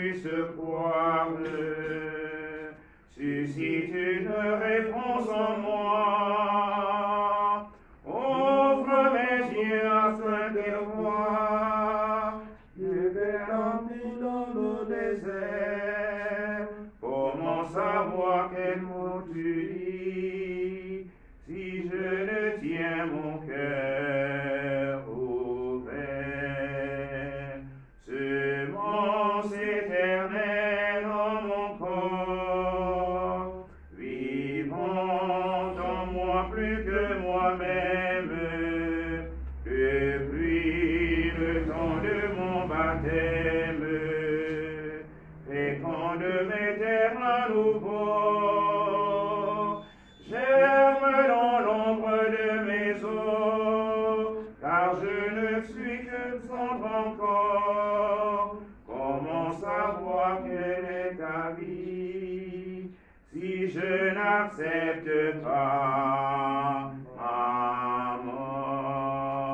du secours. Suscite une réponse en moi. Ouvre mes yeux afin qu'ils voient. Je vais remplir dans le désert. Comment savoir quel mot tu dis si je ne tiens mon cœur ouvert? Semence éternelle en mon corps, vivant en moi plus que moi-même, depuis le temps de mon baptême, féconde mes terres à nouveau, germe dans l'ombre de mes os, car je ne suis qu'une cendre encore. Comment savoir quelle est ta vie si je n'accepte pas ma mort?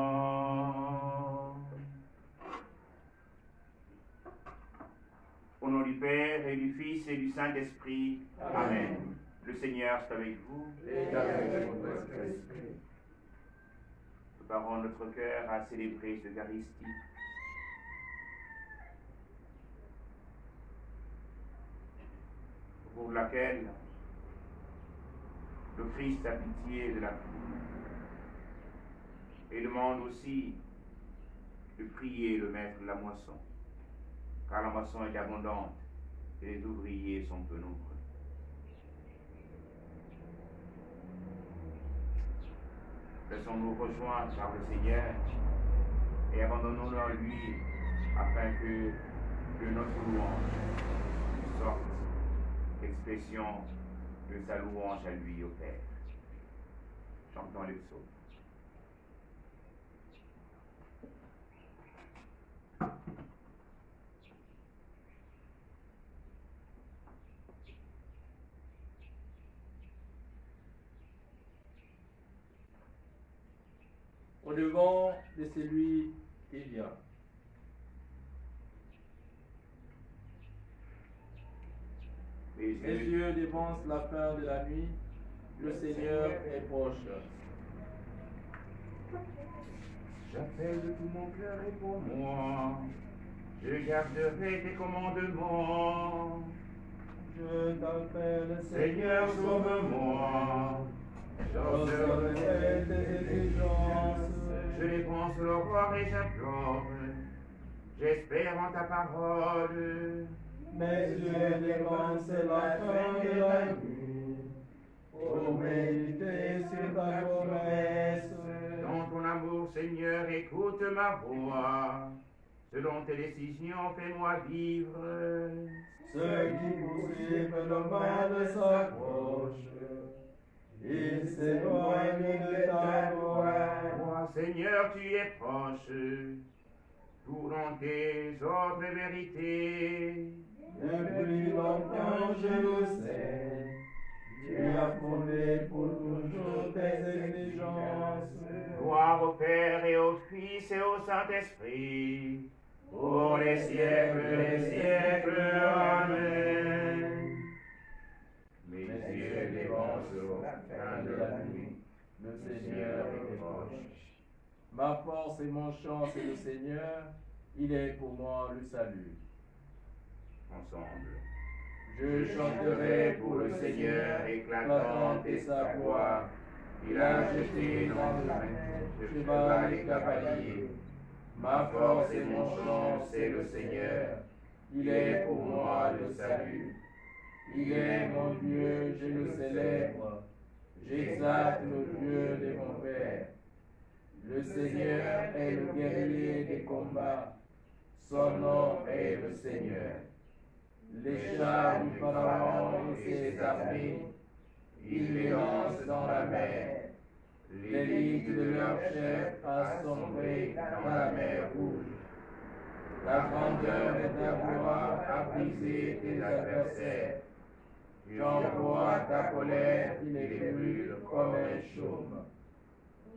Au nom du Père et du Fils et du Saint-Esprit. Amen. Le Seigneur est avec vous. Et avec votre esprit. Préparons notre cœur à célébrer cette Eucharistie. Pour laquelle le Christ a pitié de la foule et demande aussi de prier le maître de la moisson, car la moisson est abondante et les ouvriers sont peu nombreux. Laissons-nous rejoindre par le Seigneur et abandonnons-nous en lui afin que de notre louange sorte expression de sa louange à lui au Père. Chantons les psaumes. Au devant de celui qui vient. Les yeux dévancent la fin de la nuit, le Seigneur est proche. J'appelle de tout mon cœur et pour moi, je garderai tes commandements. Je t'appelle, Seigneur, sauve-moi. j'observerai tes exigences. Je dépense l'aurore et j'implore. J'espère en ta parole. Mes yeux dépensent la fin de la nuit pour méditer sur ta promesse. Dans ton amour, Seigneur, écoute ma voix. Selon tes décisions, fais-moi vivre. Ceux qui poursuivent le mal s'approchent, ils s'éloignent de ta loi. Toi, Seigneur, tu es proche. Tout dans tes ordres et vérités. Depuis longtemps je le sais, tu as fondé pour toujours tes exigences. Gloire au Père et au Fils et au Saint-Esprit, pour les siècles des siècles. Amen. Mes yeux dévancent la fin de la nuit, le Seigneur est proche. Ma force et mon chant, c'est le Seigneur, il est pour moi le salut. Ensemble. Je chanterai pour le Seigneur, éclatante est sa gloire. Il a jeté dans le main, cheval et cavalier. Ma force et mon chant, c'est le Seigneur. Il est pour moi le salut. Il est mon Dieu, je le célèbre. J'exalte le Dieu de mon Père. Le Seigneur est le guerrier des combats. Son nom est le Seigneur. Les chars du Pharaon et ses armées, il les lance dans la mer. L'élite de leur chef a sombré dans la mer rouge. La grandeur de ta gloire a brisé tes adversaires. J'envoie ta colère, il les brûle comme un chaume.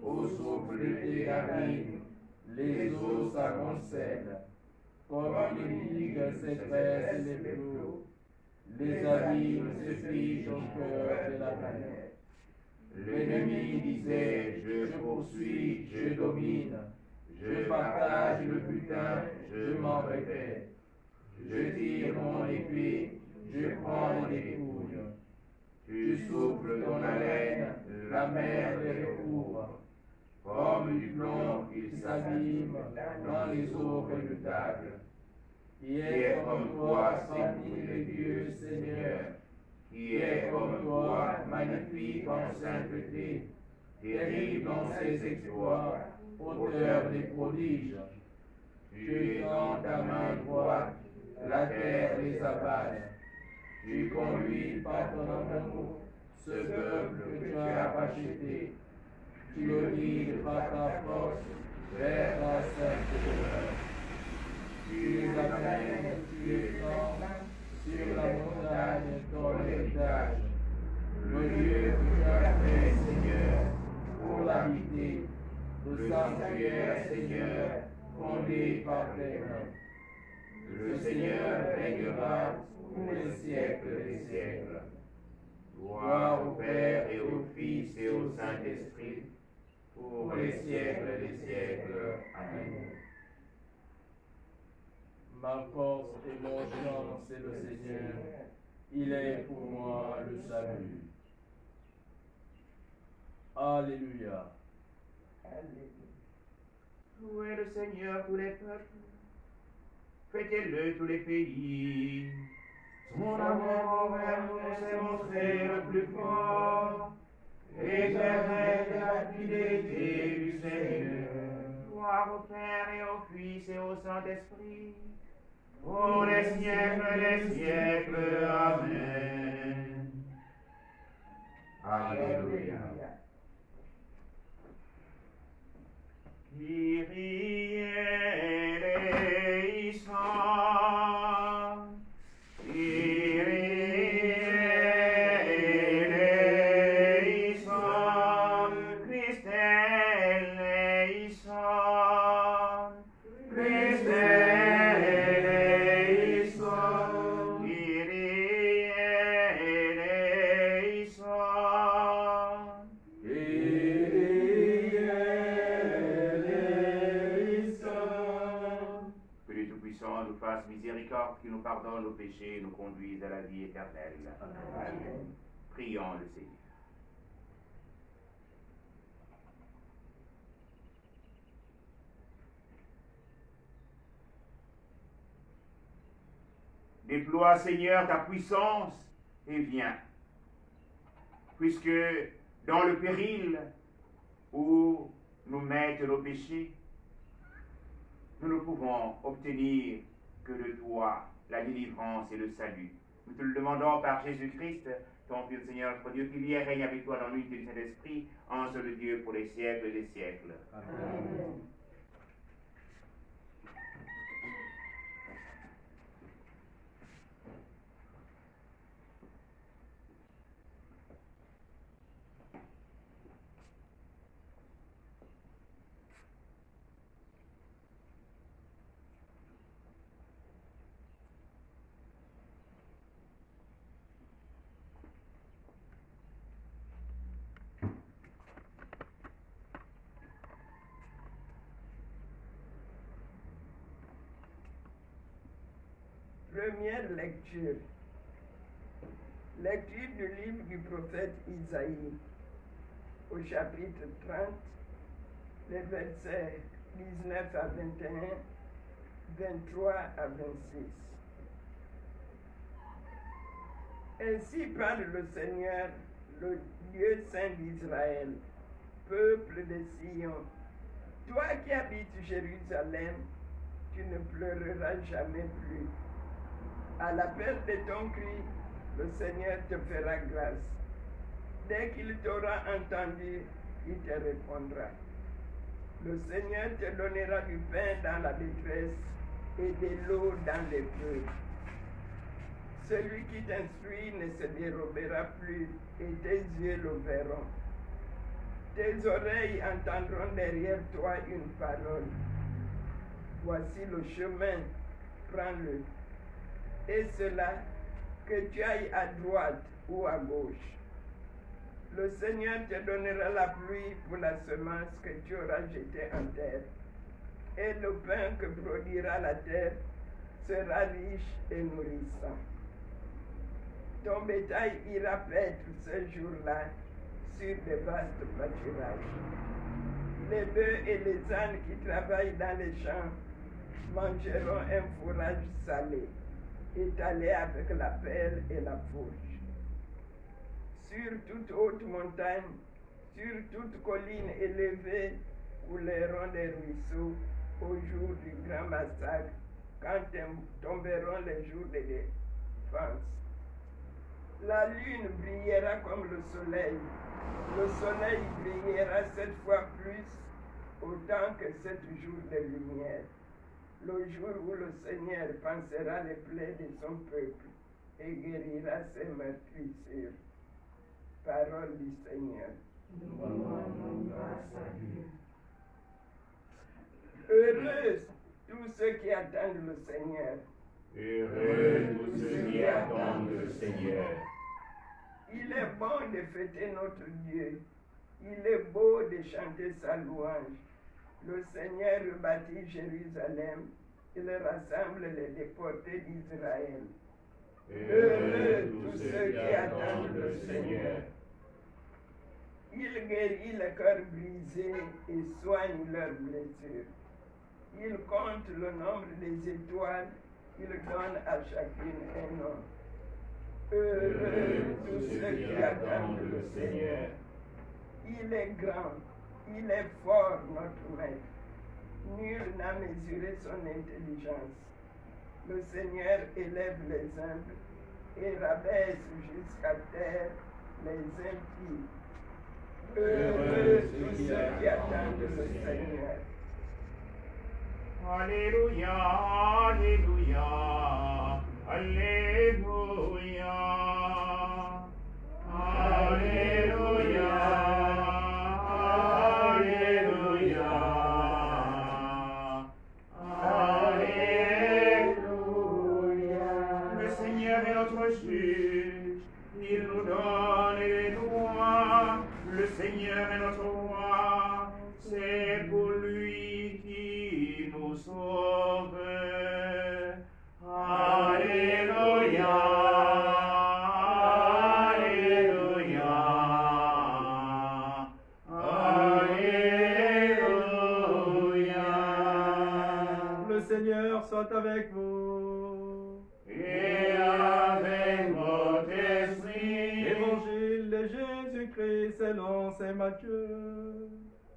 Au souffle de tes narines, les eaux s'amoncellent. comme les digues s'épaissent les flots. Les abîmes se figent au cœur de la planète. L'ennemi disait, je poursuis, je domine, je partage le butin, je m'en répète. Je tire mon épée, je prends les dépouilles. Tu souffles ton haleine, la mer les recouvre. Comme du plomb, ils s'abîment dans les eaux redoutables. Qui est comme toi parmi les dieux, Seigneur? Qui est comme toi, magnifique en sainteté, terrible en ses exploits, auteur des prodiges? Tu étends ta main droite, la terre les avale. Tu conduis par ton amour ce peuple que tu as racheté. Tu le guides par ta force vers la sainte demeure. Tu les amènes, tu étends sur la montagne ton héritage, le lieu que tu as fait, Seigneur, pour l'habiter, le sanctuaire, Seigneur, fondé par tes mains. Le Seigneur régnera pour les siècles des siècles. Gloire au Père et au Fils et au Saint-Esprit, pour les siècles des siècles. Amen. Ma force et mon chant, c'est le Seigneur. Il est pour moi le salut. Alléluia. Louez le Seigneur tous les peuples. Fêtez-le tous les pays. Son amour envers nous s'est montré le plus fort. Éternelle est la fidélité du Seigneur. Gloire au Père et au Fils et au Saint-Esprit. Pour les siècles des siècles. Amen. Alléluia. Kyrie eleison. Miséricorde, qui nous pardonne nos péchés et nous conduise à la vie éternelle. Amen. Prions le Seigneur. Déploie, Seigneur, ta puissance et viens, puisque dans le péril où nous mettent nos péchés, nous ne pouvons obtenir que de toi la délivrance et le salut. Nous te le demandons par Jésus-Christ, ton Fils, Seigneur, notre Dieu, qui vit et règne avec toi dans l'unité du Saint-Esprit, en seul Dieu pour les siècles des siècles. Amen. Première lecture. Lecture du livre du prophète Isaïe, au chapitre 30, les versets 19 à 21, 23 à 26. Ainsi parle le Seigneur, le Dieu saint d'Israël, peuple de Sion. Toi qui habites Jérusalem, tu ne pleureras jamais plus. À l'appel de ton cri, le Seigneur te fera grâce. Dès qu'il t'aura entendu, il te répondra. Le Seigneur te donnera du pain dans la détresse et de l'eau dans les feux. Celui qui t'instruit ne se dérobera plus et tes yeux le verront. Tes oreilles entendront derrière toi une parole. Voici le chemin, prends-le. Et cela, que tu ailles à droite ou à gauche. Le Seigneur te donnera la pluie pour la semence que tu auras jetée en terre. Et le pain que produira la terre sera riche et nourrissant. Ton bétail ira paître ce jour-là sur de vastes pâturages. Les bœufs et les ânes qui travaillent dans les champs mangeront un fourrage salé, étalé avec la pelle et la fourche. Sur toute haute montagne, sur toute colline élevée, couleront des ruisseaux au jour du grand massacre, quand tomberont les jours de défense. La lune brillera comme le soleil brillera 7 fois plus, autant que 7 jours de lumière, le jour où le Seigneur pansera les plaies de son peuple et guérira ses meurtrissures. Parole du Seigneur. Nous rendons grâce à Dieu. Heureux tous ceux qui attendent le Seigneur. Heureux tous ceux qui attendent le Seigneur. Il est bon de fêter notre Dieu. Il est beau de chanter sa louange. Le Seigneur rebâtit Jérusalem. Il rassemble les déportés d'Israël. Heureux tous ceux qui attendent le Seigneur. Il guérit le cœur brisé et soigne leurs blessures. Il compte le nombre des étoiles. Il donne à chacune un nom. Heureux tous ceux qui attendent le Seigneur. Il est grand, il est fort, notre maître. Nul n'a mesuré son intelligence. Le Seigneur élève les humbles et rabaisse jusqu'à terre les impies. Heureux tous ceux qui attendent le Seigneur. Alléluia, Alléluia, Alléluia, Alléluia, Alléluia, Alléluia. Le Seigneur est notre juge, il nous donne les lois. Le Seigneur est notre roi, c'est pour lui qui nous sauve. Alléluia, Alléluia, Alléluia. Le Seigneur soit avec vous. Et avec votre esprit. Évangile de Jésus-Christ selon saint Matthieu.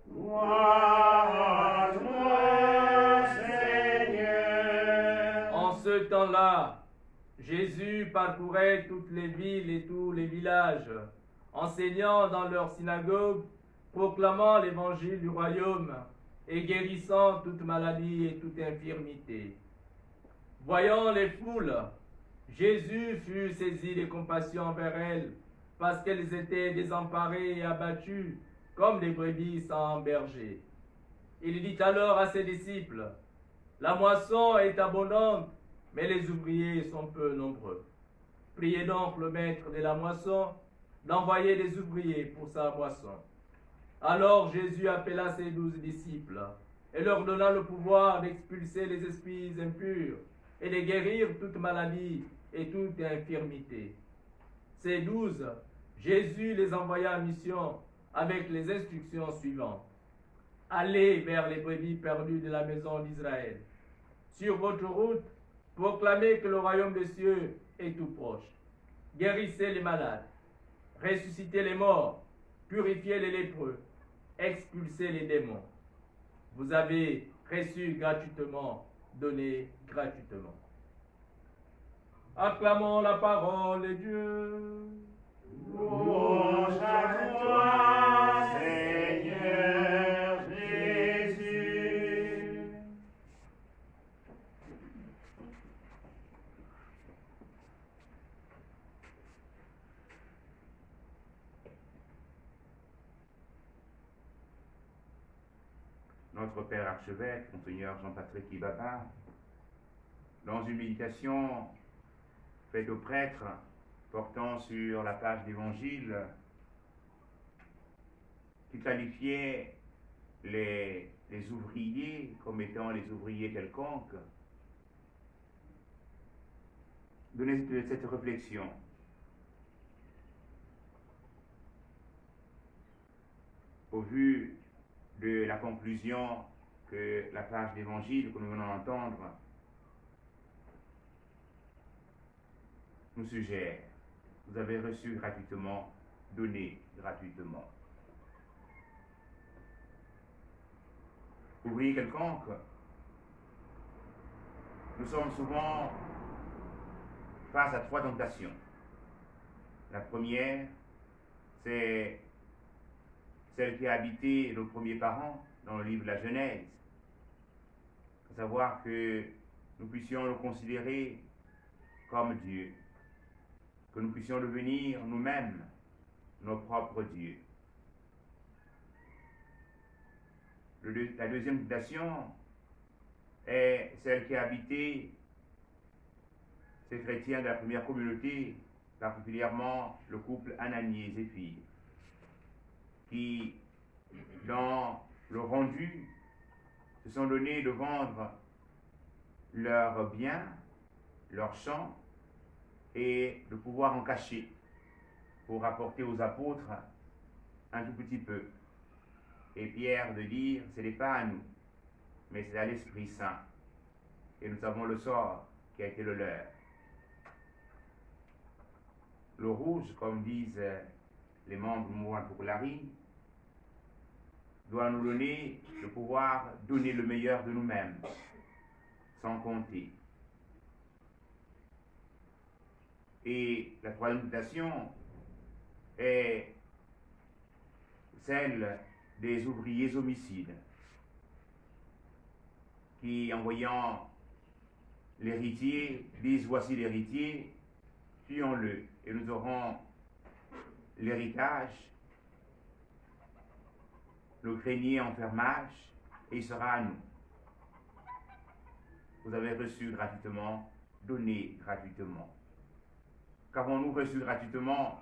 Gloire à toi, Seigneur. En ce temps-là, Jésus parcourait toutes les villes et tous les villages, enseignant dans leurs synagogues, proclamant l'évangile du royaume et guérissant toute maladie et toute infirmité. Voyant les foules, Jésus fut saisi de compassion envers elles, parce qu'elles étaient désemparées et abattues, comme des brebis sans berger. Il dit alors à ses disciples, « La moisson est abondante, mais les ouvriers sont peu nombreux. Priez donc le maître de la moisson d'envoyer des ouvriers pour sa moisson. » Alors Jésus appela ses 12 disciples et leur donna le pouvoir d'expulser les esprits impurs et de guérir toute maladie et toute infirmité. Ces 12, Jésus les envoya en mission avec les instructions suivantes. Allez vers les brebis perdues de la maison d'Israël. Sur votre route, proclamez que le royaume des cieux est tout proche. Guérissez les malades, ressuscitez les morts, purifiez les lépreux, expulsez les démons. Vous avez reçu gratuitement, donné gratuitement. Acclamons la parole de Dieu. Louange à toi, Seigneur Jésus. Notre Père archevêque, Monseigneur Jean-Patrick Ibaba, dans une méditation faite au prêtre portant sur la page d'Évangile qui qualifiait les ouvriers comme étant les ouvriers quelconques, donner cette réflexion. Au vu de la conclusion que la page d'Évangile que nous venons d'entendre nous suggère, vous avez reçu gratuitement, donné gratuitement. Ouvrier quelconque, nous sommes souvent face à 3 tentations. La première, c'est celle qui a habité nos premiers parents dans le livre de la Genèse, à savoir que nous puissions nous considérer comme Dieu, que nous puissions devenir nous-mêmes nos propres dieux. La deuxième tentation est celle qui a habité ces chrétiens de la première communauté, particulièrement le couple Ananie et Zéphir, qui, dans le rendu, se sont donnés de vendre leurs biens, leurs champs, et de pouvoir en cacher pour apporter aux apôtres un tout petit peu. Et Pierre de dire, ce n'est pas à nous, mais c'est à l'Esprit Saint. Et nous savons le sort qui a été le leur. Le rouge, comme disent les membres du mouvement pour Larry, doit nous donner le pouvoir donner le meilleur de nous-mêmes, sans compter. Et la troisième tentation est celle des ouvriers homicides, qui, en voyant l'héritier, disent « voici l'héritier, tuons-le, et nous aurons l'héritage, le grenier en fermage, et il sera à nous. » Vous avez reçu gratuitement, donné gratuitement. Qu'avons-nous reçu gratuitement,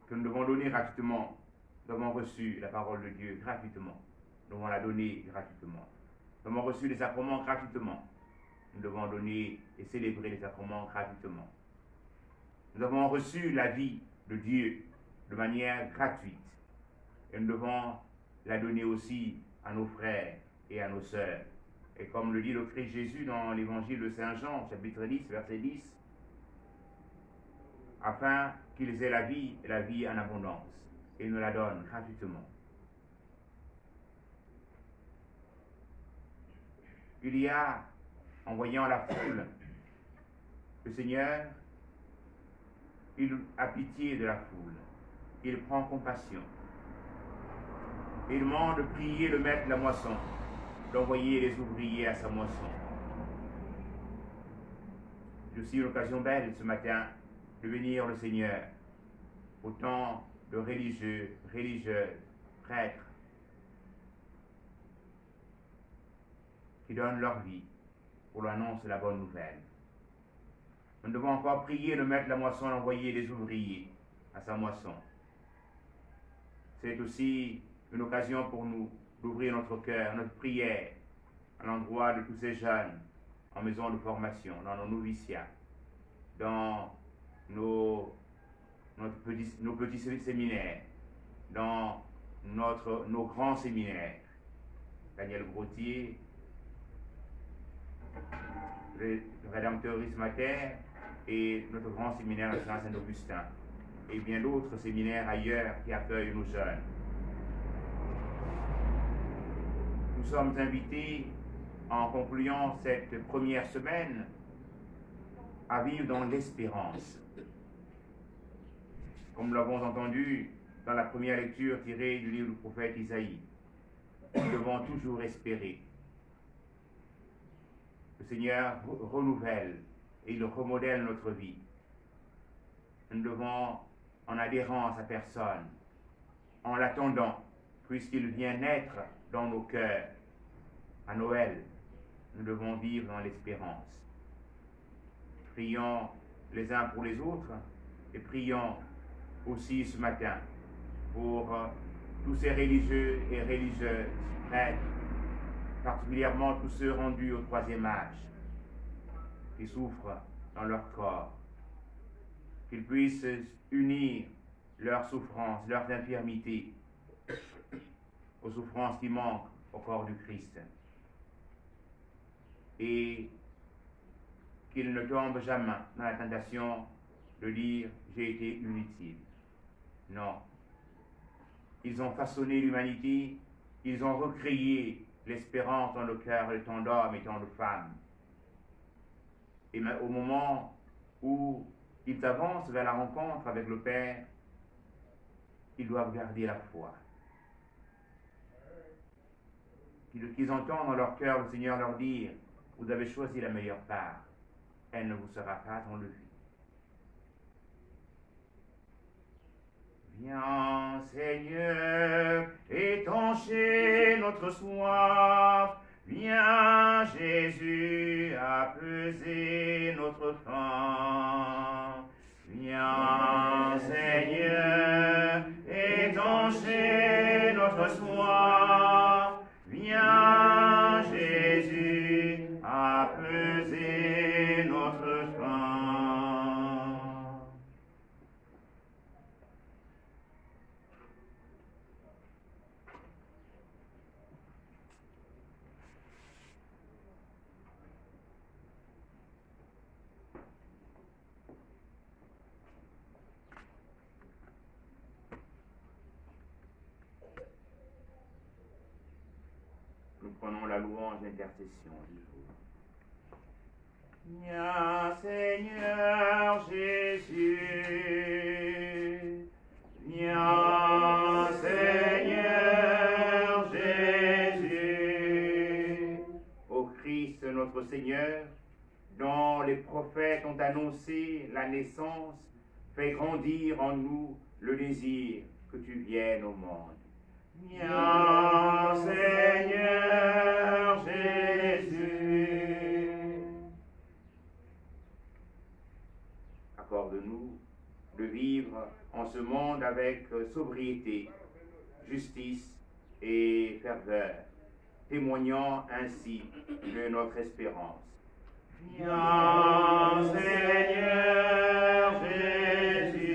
que nous devons donner gratuitement? Nous avons reçu la parole de Dieu gratuitement. Nous devons la donner gratuitement. Nous avons reçu les sacrements gratuitement. Nous devons donner et célébrer les sacrements gratuitement. Nous avons reçu la vie de Dieu de manière gratuite. Et nous devons la donner aussi à nos frères et à nos sœurs. Et comme le dit le Christ Jésus dans l'évangile de Saint Jean, chapitre 10, verset 10, afin qu'ils aient la vie et la vie en abondance. Et il nous la donne gratuitement. Il y a, en voyant la foule, le Seigneur, il a pitié de la foule. Il prend compassion. Il demande de prier le maître de la moisson, d'envoyer les ouvriers à sa moisson. J'ai aussi une occasion belle ce matin de bénir le Seigneur, autant de religieux, religieuses, prêtres, qui donnent leur vie pour l'annonce de la bonne nouvelle. Nous devons encore prier le maître de la moisson d'envoyer les ouvriers à sa moisson. C'est aussi une occasion pour nous d'ouvrir notre cœur, notre prière à l'endroit de tous ces jeunes en maison de formation, dans nos noviciats, dans nos petits séminaires, dans nos grands séminaires. Daniel Grottier, le Rédempteur Mater et notre grand séminaire national Saint-Augustin, et bien d'autres séminaires ailleurs qui accueillent nos jeunes. Nous sommes invités, en concluant cette première semaine, à vivre dans l'espérance. Comme nous l'avons entendu dans la première lecture tirée du livre du prophète Isaïe, nous devons toujours espérer. Le Seigneur renouvelle et il remodèle notre vie. Nous devons, en adhérant à sa personne, en l'attendant, puisqu'il vient naître dans nos cœurs, à Noël, nous devons vivre dans l'espérance. Prions les uns pour les autres et prions aussi ce matin pour tous ces religieux et religieuses, prêtres, particulièrement tous ceux rendus au troisième âge, qui souffrent dans leur corps, qu'ils puissent unir leurs souffrances, leurs infirmités, aux souffrances qui manquent au corps du Christ, et qu'ils ne tombent jamais dans la tentation de dire « j'ai été inutile ». Non. Ils ont façonné l'humanité, ils ont recréé l'espérance dans le cœur de tant d'hommes et tant de femmes. Et au moment où ils avancent vers la rencontre avec le Père, ils doivent garder la foi. Qu'ils entendent dans leur cœur le Seigneur leur dire « Vous avez choisi la meilleure part, elle ne vous sera pas enlevée. » Viens, Seigneur, étancher notre soif. Viens, Jésus, apaiser notre faim. Viens, Seigneur, étancher notre soif. Viens, Jésus, apaiser notre faim. Nous prenons la louange d'intercession du jour. Viens, Seigneur Jésus. Viens, Seigneur Jésus. Ô Christ notre Seigneur, dont les prophètes ont annoncé la naissance, fais grandir en nous le désir que tu viennes au monde. Viens, Seigneur Jésus. Accorde-nous de vivre en ce monde avec sobriété, justice et ferveur, témoignant ainsi de notre espérance. Viens, Seigneur Jésus.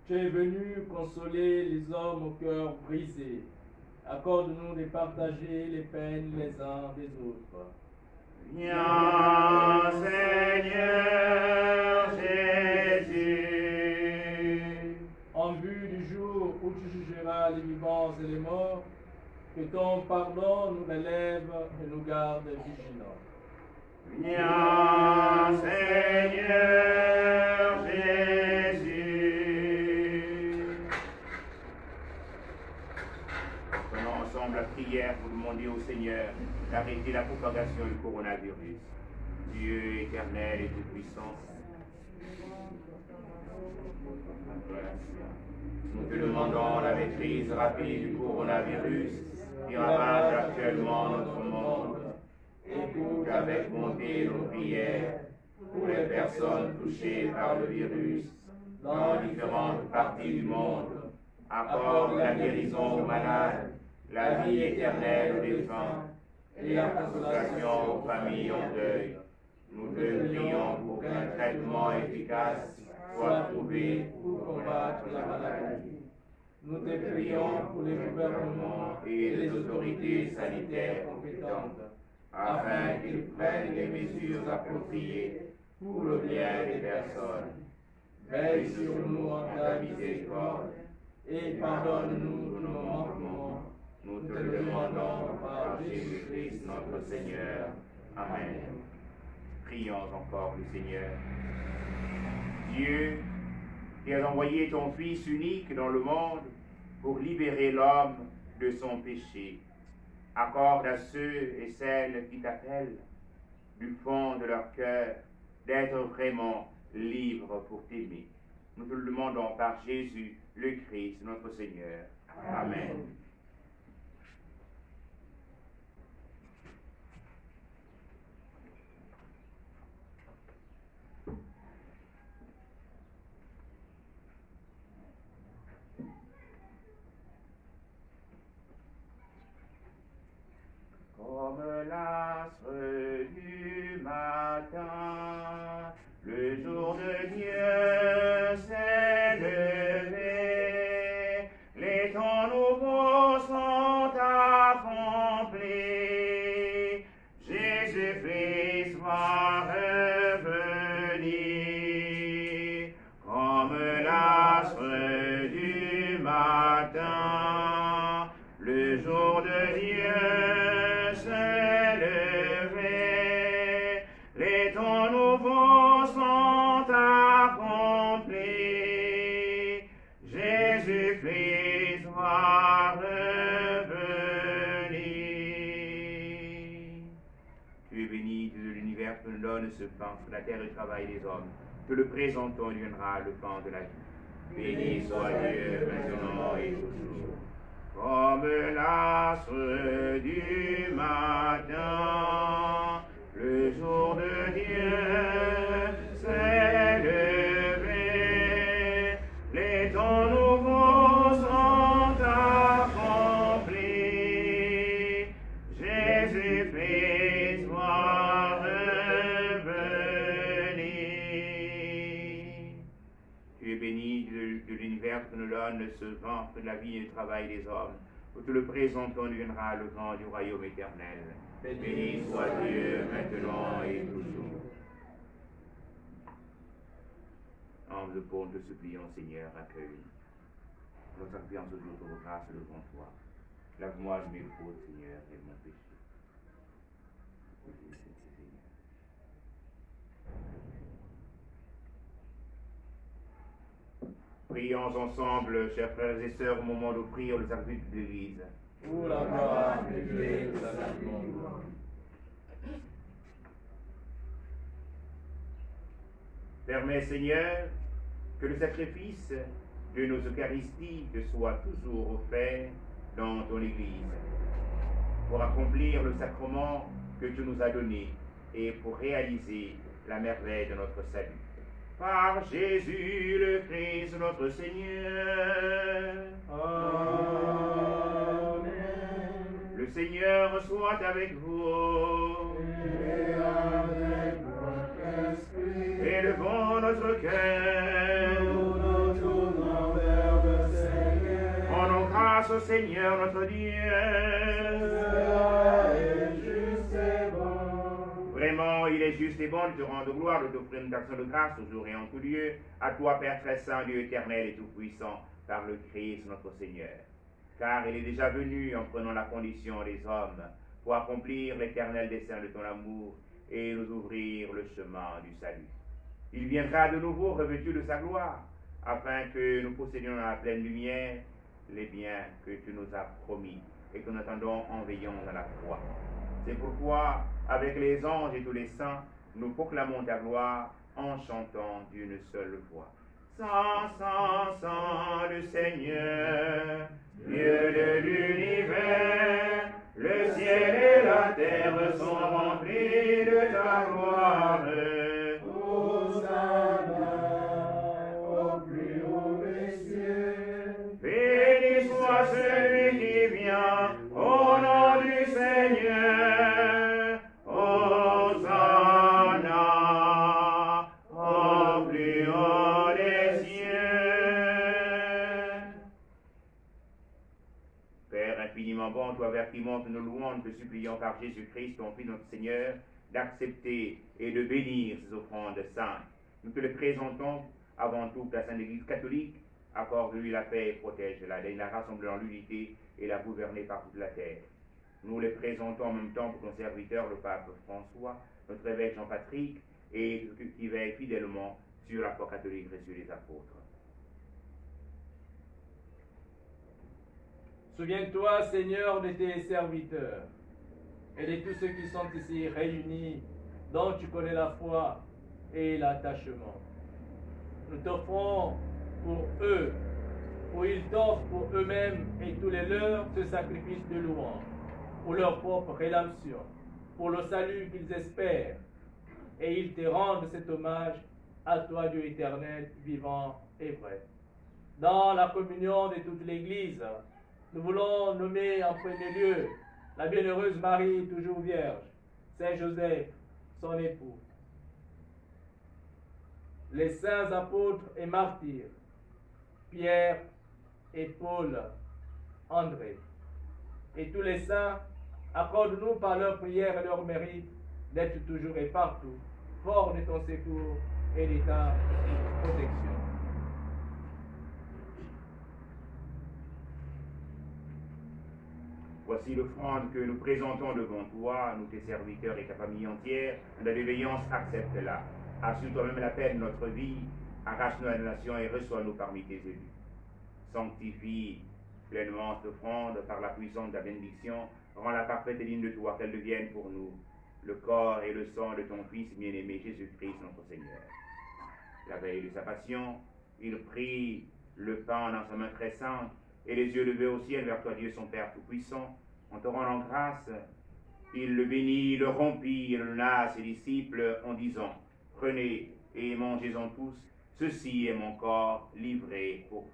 Tu es venu consoler les hommes au cœur brisé. Accorde-nous de partager les peines les uns des autres. Viens, Seigneur Jésus. En vue du jour où tu jugeras les vivants et les morts, que ton pardon nous relève et nous garde vigilants. Viens, Seigneur Jésus. Prenons ensemble la prière pour demander au Seigneur d'arrêter la propagation du coronavirus. Dieu éternel et tout-puissant, nous te demandons la maîtrise rapide du coronavirus qui ravage actuellement notre monde. Écoute avec bonté nos prières pour les personnes touchées par le virus dans différentes parties du monde. Accorde la guérison aux malades, la vie éternelle aux défunts et la consolation aux familles en deuil. Nous te prions pour qu'un traitement efficace soit trouvé pour combattre la maladie. Nous te prions pour les gouvernements et les autorités sanitaires compétentes, afin qu'ils prennent les mesures appropriées pour le bien des personnes. Veille sur nous en ta miséricorde et pardonne-nous nos manquements. Nous te le demandons par Jésus-Christ notre Seigneur. Amen. Prions encore le Seigneur. Dieu, qui as envoyé ton Fils unique dans le monde pour libérer l'homme de son péché, accorde à ceux et celles qui t'appellent du fond de leur cœur d'être vraiment libres pour t'aimer. Nous te le demandons par Jésus, le Christ, notre Seigneur. Amen. matin, le jour de Dieu s'est levé, les temps nouveaux sont accomplis, Jésus-Christ va revenir, comme l'astre du matin, le jour de Dieu s'est levé, les temps nouveaux sont accomplis, Jésus-Christ va revenir. Tu es béni de l'univers que nous donne ce pain sur la terre et le travail des hommes. Que le présentons deviendra le pain de la vie. Béni soit Dieu maintenant et toujours. Comme l'astre du matin, le jour de Dieu s'est levé, les temps nouveaux sont accomplis, Jésus-Christ va revenir. Tu es béni de l'univers que nous donne ce ventre de la vie et du travail des hommes. Où tout le présentant deviendra le grand du royaume éternel. Béni soit Dieu maintenant et toujours. Ange de pauvre, te supplions, Seigneur, accueille notre confiance autour de grâce devant toi. Lave-moi de mes fautes, Seigneur, et de mon péché. Prions ensemble, chers frères et sœurs, au moment de prier le service de l'Église. Pour la gloire de Dieu et de sa monde. Permets, Seigneur, que le sacrifice de nos Eucharisties te soit toujours offert dans ton Église, pour accomplir le sacrement que tu nous as donné et pour réaliser la merveille de notre salut. Par Jésus le Christ notre Seigneur. Amen. Le Seigneur soit avec vous. Et avec votre esprit. Élevons notre cœur. Nous nous tournons vers le Seigneur. Rendons grâce au Seigneur notre Dieu. Cela est juste et bon. Vraiment, il est juste et bon de te rendre gloire, de t'offrir une action de grâce toujours et en tout lieu, à toi, Père très saint, Dieu éternel et tout-puissant, par le Christ notre Seigneur. Car il est déjà venu en prenant la condition des hommes pour accomplir l'éternel dessein de ton amour et nous ouvrir le chemin du salut. Il viendra de nouveau revêtu de sa gloire, afin que nous possédions dans la pleine lumière les biens que tu nous as promis et que nous attendons en veillant à la foi. C'est pourquoi, avec les anges et tous les saints, nous proclamons ta gloire en chantant d'une seule voix. Saint, Saint, Saint, le Seigneur, Dieu de l'univers, le ciel et la terre sont remplis de ta gloire. Hosanna au plus haut des cieux. Béni soit celui qui vient au nom du Seigneur. Hosanna au plus haut des cieux. Père infiniment bon, toi vers qui monte nos louanges, te supplions par Jésus-Christ, ton Fils notre Seigneur, d'accepter et de bénir ces offrandes saintes. Nous te les présentons avant tout la Sainte Église catholique. Accorde-lui la paix et protège-la, la rassemble dans l'unité et la gouverner par toute la terre. Nous les présentons en même temps pour ton serviteur, le pape François, notre évêque Jean-Patrick, et qui veille fidèlement sur la foi catholique reçue des apôtres. Souviens-toi, Seigneur, de tes serviteurs et de tous ceux qui sont ici réunis, dont tu connais la foi et l'attachement. Nous t'offrons pour eux, pour ils t'offrent pour eux-mêmes et tous les leurs ce sacrifice de louange, pour leur propre rédemption, pour le salut qu'ils espèrent, et ils te rendent cet hommage à toi, Dieu éternel, vivant et vrai. Dans la communion de toute l'Église, nous voulons nommer en premier lieu la bienheureuse Marie, toujours vierge, Saint Joseph, son époux, les saints apôtres et martyrs, Pierre et Paul, André, et tous les saints, accorde-nous par leur prière et leur mérite d'être toujours et partout forts de ton secours et de ta protection. Voici l'offrande que nous présentons devant toi, nous tes serviteurs et ta famille entière. La bienveillance, accepte-la. Assure toi-même la paix de notre vie, arrache-nous à la nation et reçois-nous parmi tes élus. Sanctifie pleinement cette offrande par la puissance de la bénédiction, rends-la parfaite et digne de toi, qu'elle devienne pour nous le corps et le sang de ton Fils bien-aimé Jésus-Christ notre Seigneur. La veille de sa passion, il prit le pain dans sa main très sainte, et les yeux levés au ciel vers toi, Dieu son Père Tout-Puissant, en te rendant grâce, il le bénit, le rompit, et le donna à ses disciples en disant, prenez et mangez-en tous, ceci est mon corps livré pour vous.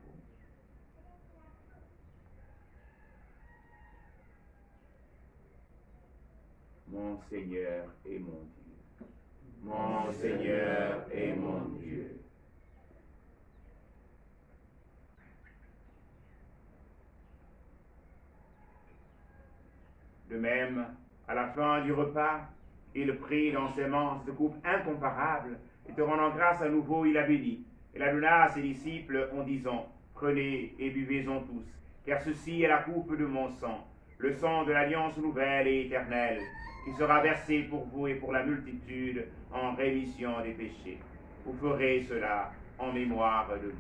Mon Seigneur et mon Dieu. Mon Seigneur et mon Dieu. De même, à la fin du repas, il prit dans ses mains cette coupe incomparable, et te rendant grâce à nouveau, il la bénit, et la donna à ses disciples en disant, prenez et buvez-en tous, car ceci est la coupe de mon sang, le sang de l'alliance nouvelle et éternelle, qui sera versé pour vous et pour la multitude en rémission des péchés. Vous ferez cela en mémoire de nous.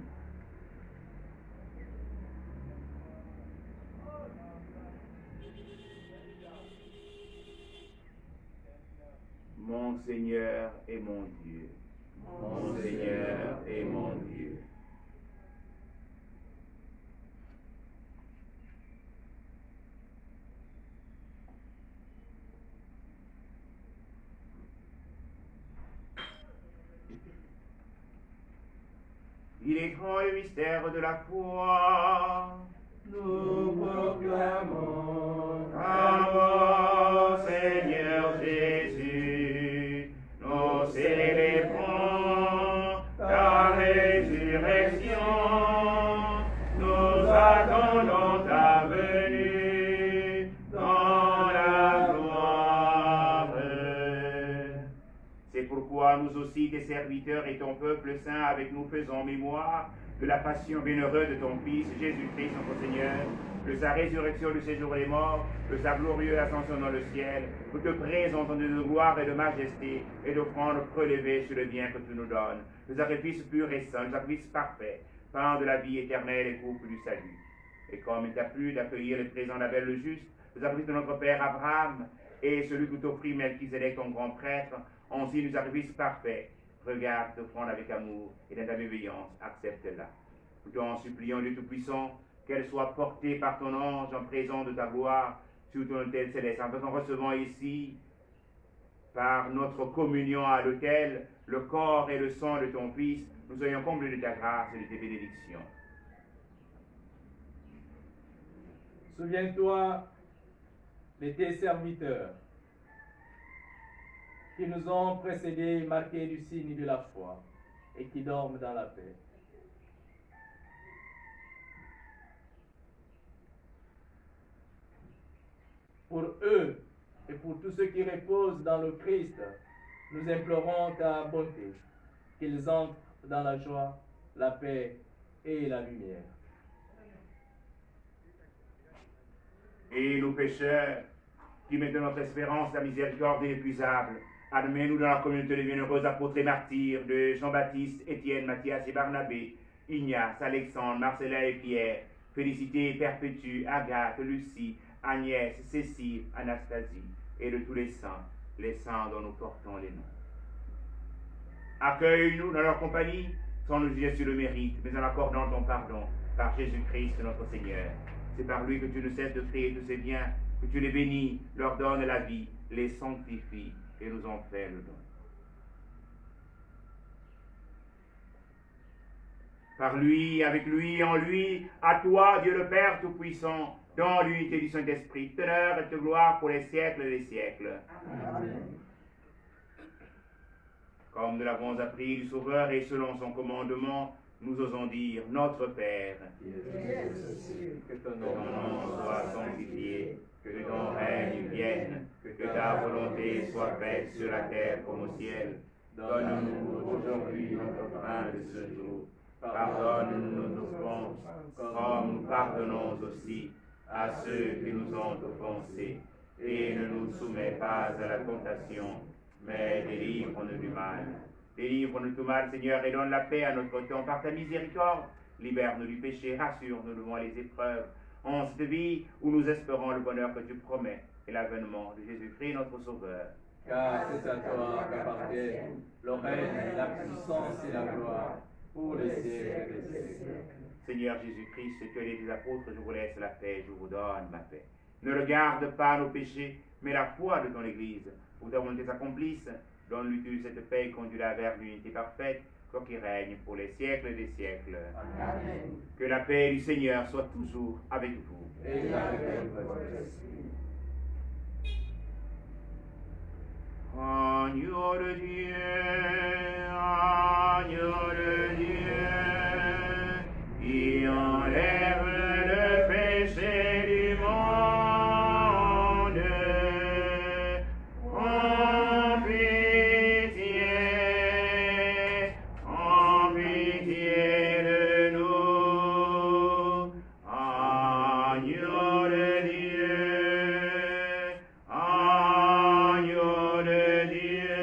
Mon Seigneur et mon Dieu. Mon Seigneur et mon Dieu. Il est grand le mystère de la foi. Nous proclamons à mort, Seigneur Jésus, nous célébrons ta résurrection, nous attendons ta venue dans la gloire. C'est pourquoi nous aussi, tes serviteurs et ton peuple saint, avec nous faisons mémoire de la passion bienheureuse de ton Fils, Jésus-Christ, notre Seigneur, de sa résurrection du séjour des morts, de sa glorieuse ascension dans le ciel. Nous te présentons de gloire et de majesté et d'offrandes prélevées sur le bien que tu nous donnes, le sacrifice pur et saint, le sacrifice parfait, pain de la vie éternelle et coupe du salut. Et comme il t'a plu d'accueillir les présents d'Abel le juste, le sacrifice de notre Père Abraham et celui que t'offrit Melchizedek, ton grand prêtre, ainsi le sacrifice parfait. Regarde, t'offrande avec amour et dans ta bienveillance, accepte-la. Nous t'en supplions, Dieu Tout-Puissant, qu'elle soit portée par ton ange en présence de ta gloire sur ton autel céleste, en recevant ici, par notre communion à l'autel, le corps et le sang de ton Fils, nous soyons comblés de ta grâce et de tes bénédictions. Souviens-toi de tes serviteurs qui nous ont précédés, marqués du signe de la foi, et qui dorment dans la paix. Pour eux et pour tous ceux qui reposent dans le Christ, nous implorons ta bonté, qu'ils entrent dans la joie, la paix et la lumière. Et nous pécheurs, qui mettons notre espérance dans la miséricorde inépuisable, admets-nous dans la communauté des bienheureux apôtres et martyrs de Jean-Baptiste, Étienne, Matthias et Barnabé, Ignace, Alexandre, Marcella et Pierre, Félicité, Perpétue, Agathe, Lucie, Agnès, Cécile, Anastasie, et de tous les saints dont nous portons les noms. Accueille-nous dans leur compagnie, sans nous juger sur le mérite, mais en accordant ton pardon, par Jésus-Christ notre Seigneur. C'est par lui que tu ne cesses de créer tous ces biens, que tu les bénis, leur donnes la vie, les sanctifies et nous en fais le don. Par lui, avec lui, en lui, à toi, Dieu le Père Tout-Puissant, dans l'unité du Saint-Esprit, teneur et de gloire pour les siècles et les siècles. Amen. Comme nous l'avons appris du Sauveur et selon son commandement, nous osons dire Notre Père, Que ton que ton nom soit sanctifié, que ton règne vienne, que ta volonté soit faite sur la terre comme au ciel. Donne-nous aujourd'hui notre pain de ce jour. Pardonne-nous nos offenses, comme nous pardonnons aussi à ceux qui nous ont offensés. Et ne nous soumets pas à la tentation, mais délivre-nous du mal. Délivre-nous du mal, Seigneur, et donne la paix à notre temps par ta miséricorde. Libère-nous du péché, rassure-nous devant les épreuves. En cette vie où nous espérons le bonheur que tu promets et l'avènement de Jésus-Christ, notre Sauveur. Car c'est à toi qu'appartiennent le règne, la puissance et la gloire pour les siècles des siècles. Seigneur Jésus-Christ, tu as dit des apôtres, je vous laisse la paix, je vous donne ma paix. Ne regarde pas nos péchés, mais la foi de ton Église. Pour ta volonté s'accomplisse, donne-lui cette paix et conduis-la vers l'unité parfaite, toi qui règne pour les siècles des siècles. Amen. Que la paix du Seigneur soit toujours avec vous. Et avec votre esprit. Agneau de Dieu, qui enlève le péché du monde, en pitié de nous. Agneau de Dieu, agneau de Dieu,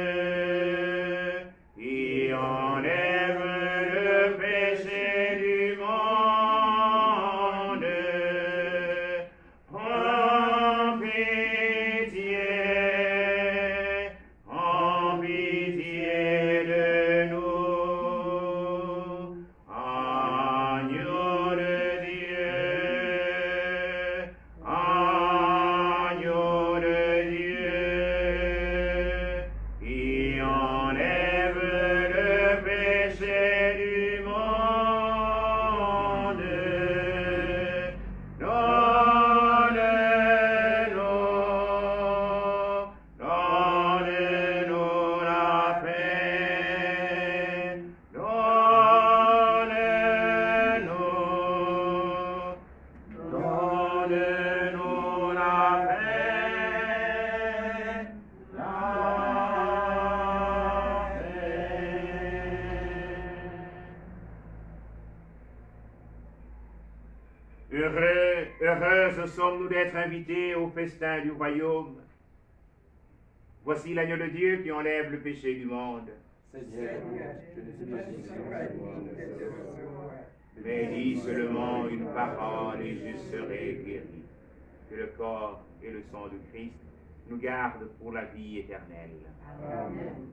qui enlève le péché du monde, en pitié de nous. Agneau de Dieu, agneau de Dieu, qui enlève le péché du monde. Donne-nous la paix. Donne-nous la paix. Heureuses sommes-nous d'être invités au festin du royaume. Voici l'agneau de Dieu qui enlève le péché du monde. Seigneur, je ne suis pas digne de recevoir. Mais dis seulement une parole et je serai guéri. Que le corps et le sang de Christ nous gardent pour la vie éternelle. Amen.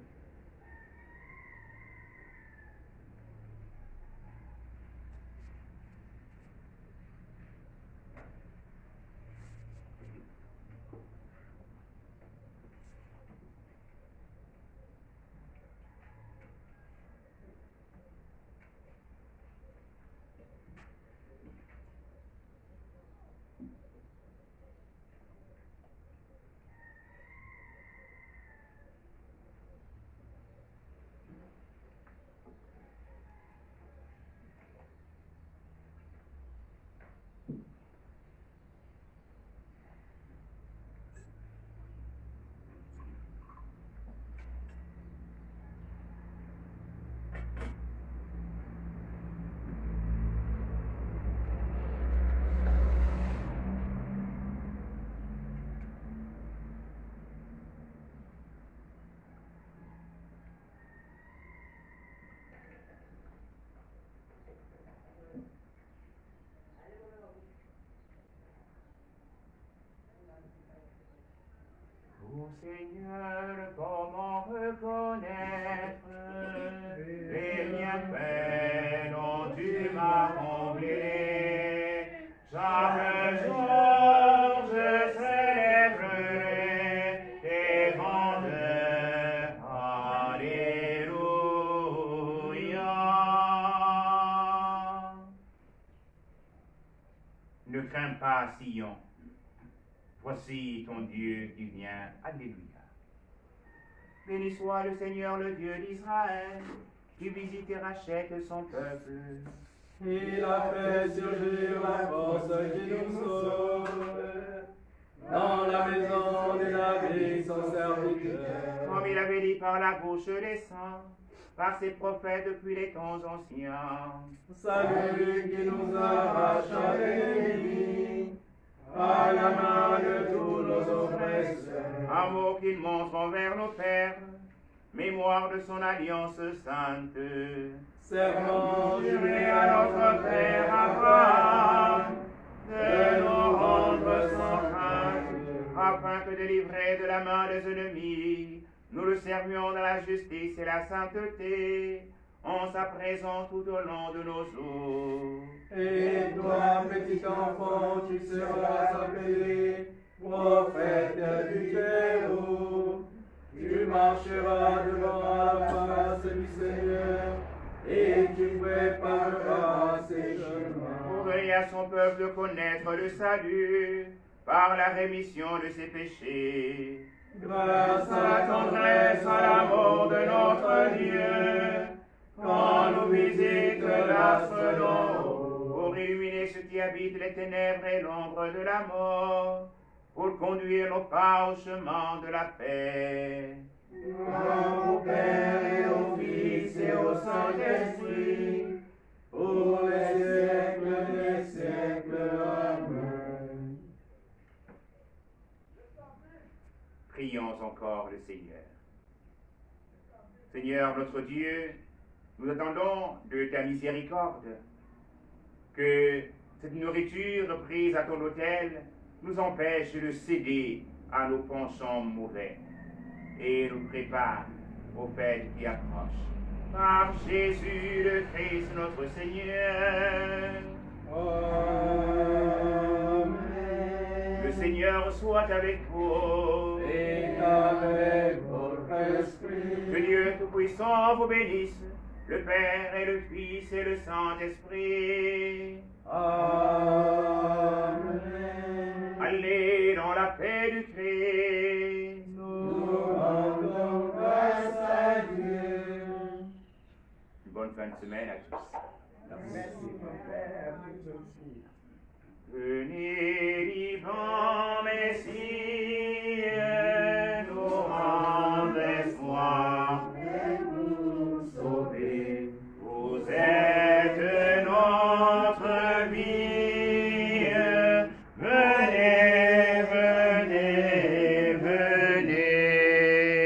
Ô Seigneur, comment reconnaître les bienfaits dont tu m'as comblé? Chaque jour je célébrerai tes grandeurs. Alléluia. Ne crains pas, Sion. Voici ton Dieu qui vient. Alléluia. Béni soit le Seigneur, le Dieu d'Israël, qui visite et rachète son peuple. Il a fait surgir la force qui nous sauve. Dans la maison de David, son serviteur. Comme il avait dit par la bouche des saints, par ses prophètes depuis les temps anciens. Salut qui nous arrache à l'ennemi, à la main de tous nos oppresseurs. Amour qu'il montre envers nos pères, mémoire de son alliance sainte. Serment Juré à notre père Abraham, de nous rendre sans crainte, afin que délivrés de la main des ennemis, nous le servions dans la justice et la sainteté, en sa présence tout au long de nos jours. Et toi, petit enfant, tu seras appelé prophète du Très-Haut. Tu marcheras devant la face du Seigneur et tu prépareras ses chemins. Pour donner à son peuple de connaître le salut par la rémission de ses péchés. Grâce À la tendresse, à l'amour de notre Dieu, quand nous visite l'astre d'en haut, pour illuminer ceux qui habitent les ténèbres et l'ombre de la mort, pour conduire nos pas au chemin de la paix. Gloire au Père et au Fils et au Saint-Esprit, pour les siècles des siècles. Amen. Prions encore le Seigneur. Seigneur notre Dieu, nous attendons de ta miséricorde que cette nourriture prise à ton autel nous empêche de céder à nos penchants mauvais et nous prépare aux fêtes qui approchent. Par Jésus le Christ notre Seigneur. Amen. Le Seigneur soit avec vous. Et avec votre esprit. Que Dieu Tout-Puissant vous bénisse, le Père et le Fils et le Saint-Esprit. Amen. Allez dans la paix du Christ. Nous rendons grâce à Dieu. Une bonne fin de semaine à tous. Merci, mon Père, à vous aussi. Venez, divin Messie, nous rendre espoir et nous sauver. Vous êtes notre vie. Venez, venez,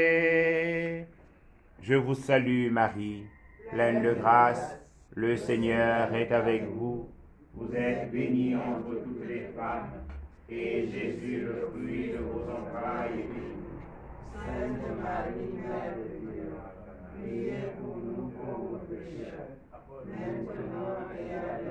venez. Je vous salue, Marie, pleine de grâce. Le Seigneur est avec vous. Vous êtes bénie entre toutes les femmes, et Jésus, le fruit de vos entrailles, est béni. Sainte Marie, Mère de Dieu, priez pour nous pauvres pécheurs, maintenant et à l'heure